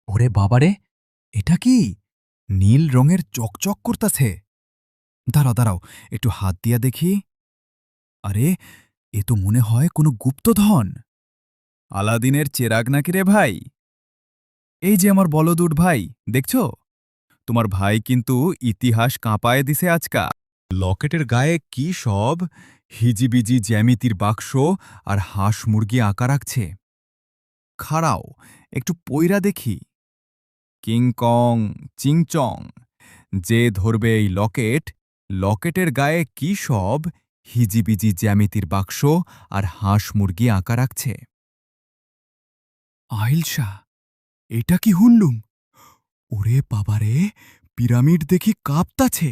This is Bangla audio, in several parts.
ওরে বাবারে, এটা কি? নীল রঙের চকচক করতাছে। দাঁড়াও দাঁড়াও, একটু হাত দিয়া দেখি। আরে, এ তো মনে হয় কোনো গুপ্তধন। আলাদিনের চেরাগ নাকি রে ভাই? এই যে আমার বলদুট ভাই, দেখছো? তোমার ভাই কিন্তু ইতিহাস কাঁপায়ে দিছে আজকা। লকেটের গায়ে কি সব হিজিবিজি জ্যামিতির বাক্স আর হাঁস মুরগি আঁকা রাখছে। খাড়াও, একটু পইরা দেখি। কিংকং চিংচং, যে ধরবে এই লকেট, লকেটের গায়ে কি সব হিজিবিজি জ্যামিতির বাক্স আর হাঁস মুরগি আঁকা রাখছে। আইলশা, এটা কি হুল্লুম? ওরে বাবারে, পিরামিড দেখি কাঁপতাছে।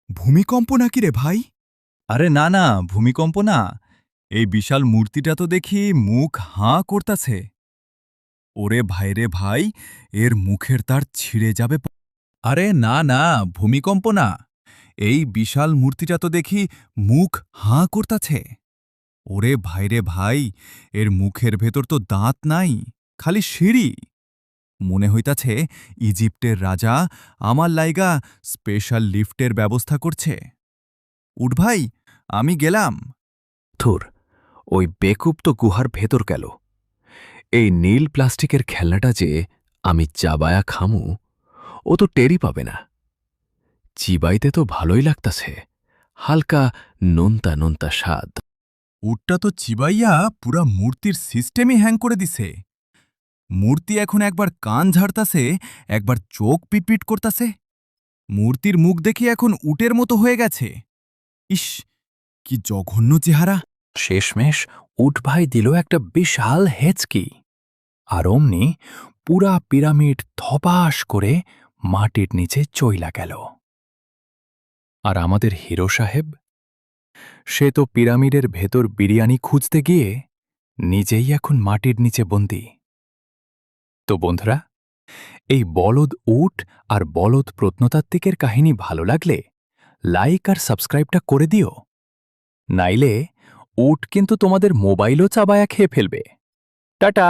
ভূমিকম্প নাকি রে ভাই? আরে না না, ভূমিকম্প না। এই বিশাল মূর্তিটা তো দেখি মুখ হাঁ করতাছে। ওরে ভাইরে ভাই, এর মুখের তার ছিঁড়ে যাবে। আরে না না, ভূমিকম্প না। এই বিশাল মূর্তিটা তো দেখি মুখ হাঁ করতাছে। ওরে ভাইরে ভাই, এর মুখের ভেতর তো দাঁত নাই, খালি সিঁড়ি। মনে হইতাছে ইজিপ্টের রাজা আমার লাইগা স্পেশাল লিফটের ব্যবস্থা করছে। উঠ ভাই, আমি গেলাম। থুর, ওই বেকুব তো গুহার ভেতর গেল। এই নীল প্লাস্টিকের খেলনাটা যে আমি চাবায়া খামু, ও তো টেরই পাবে না। চিবাইতে তো ভালোই লাগতাছে, হালকা নোনতা নোনতা স্বাদ। উটটা তো চিবাইয়া পুরা মূর্তির সিস্টেমই হ্যাং করে দিছে। মূর্তি এখন একবার কান ঝাড়তাছে, একবার চোখ পিটপিট করতাছে। মূর্তির মুখ দেখি এখন উটের মতো হয়ে গেছে। ইস, কি জঘন্য চেহারা! শেষমেশ উঠ ভাই দিল একটা বিশাল হেঁচকি, আর অমনি পুরা পিরামিড ধপাস করে মাটির নিচে চইলা গেল। আর আমাদের হিরো সাহেব, সে তো পিরামিডের ভেতর বিরিয়ানি খুঁজতে গিয়ে নিজেই এখন মাটির নিচে বন্দী। তো বন্ধুরা, এই বলদ উট আর বলদ প্রত্নতাত্ত্বিকের কাহিনী ভালো লাগলে লাইক আর সাবস্ক্রাইবটা করে দিও, নাইলে উট কিন্তু তোমাদের মোবাইলও চাবায়া খেয়ে ফেলবে। টাটা।